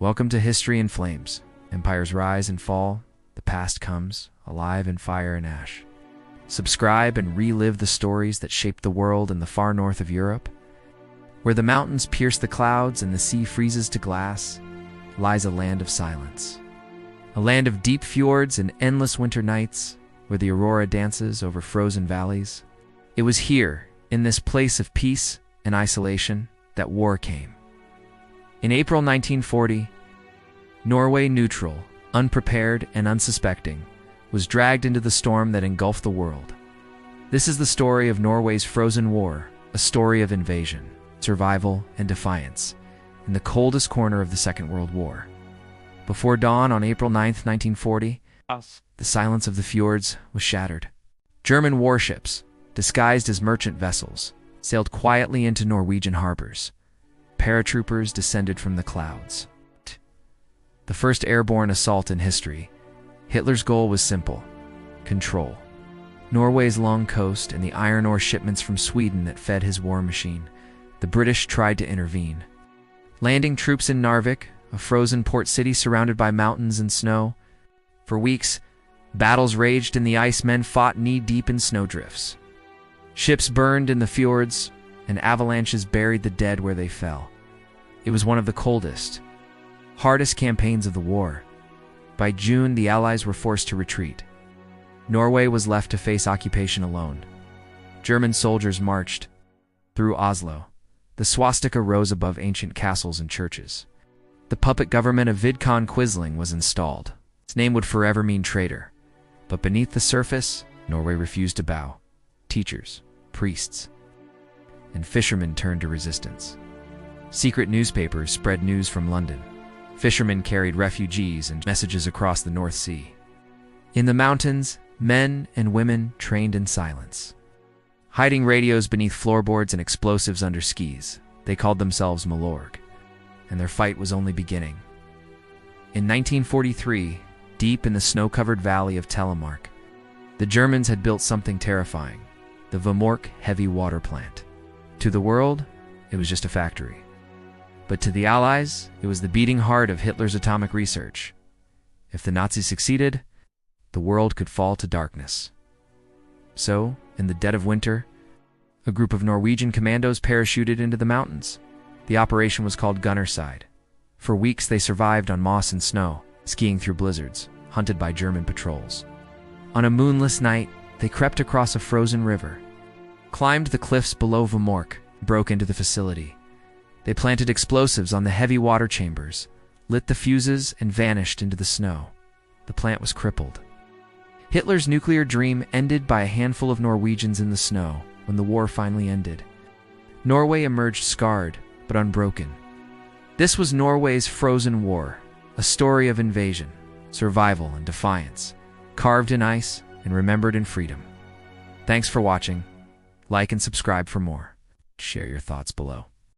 Welcome to History in Flames. Empires rise and fall, the past comes, alive in fire and ash. Subscribe and relive the stories that shaped the world in the far north of Europe. Where the mountains pierce the clouds and the sea freezes to glass, lies a land of silence. A land of deep fjords and endless winter nights, where the aurora dances over frozen valleys. It was here, in this place of peace and isolation, that war came. In April 1940, Norway, neutral, unprepared, and unsuspecting, was dragged into the storm that engulfed the world. This is the story of Norway's frozen war, a story of invasion, survival, and defiance, in the coldest corner of the Second World War. Before dawn on April 9, 1940, the silence of the fjords was shattered. German warships, disguised as merchant vessels, sailed quietly into Norwegian harbors. Paratroopers descended from the clouds. The first airborne assault in history, Hitler's goal was simple: control. Norway's long coast and the iron ore shipments from Sweden that fed his war machine. The British tried to intervene. Landing troops in Narvik, a frozen port city surrounded by mountains and snow. For weeks, battles raged and the icemen fought knee-deep in snowdrifts. Ships burned in the fjords, and avalanches buried the dead where they fell. It was one of the coldest, hardest campaigns of the war. By June, the Allies were forced to retreat. Norway was left to face occupation alone. German soldiers marched through Oslo. The swastika rose above ancient castles and churches. The puppet government of Vidkun Quisling was installed. Its name would forever mean traitor. But beneath the surface, Norway refused to bow. Teachers, priests, and fishermen turned to resistance. Secret newspapers spread news from London. Fishermen carried refugees and messages across the North Sea. In the mountains, men and women trained in silence. Hiding radios beneath floorboards and explosives under skis, they called themselves Malorg, and their fight was only beginning. In 1943, deep in the snow-covered valley of Telemark, the Germans had built something terrifying: the Vemork heavy water plant. To the world, it was just a factory. But to the Allies, it was the beating heart of Hitler's atomic research. If the Nazis succeeded, the world could fall to darkness. So, in the dead of winter, a group of Norwegian commandos parachuted into the mountains. The operation was called Gunnerside. For weeks they survived on moss and snow, skiing through blizzards, hunted by German patrols. On a moonless night, they crept across a frozen river, climbed the cliffs below Vemork, broke into the facility. They planted explosives on the heavy water chambers, lit the fuses, and vanished into the snow. The plant was crippled. Hitler's nuclear dream ended by a handful of Norwegians in the snow when the war finally ended. Norway emerged scarred, but unbroken. This was Norway's frozen war, a story of invasion, survival, and defiance, carved in ice and remembered in freedom. Thanks for watching. Like and subscribe for more. Share your thoughts below.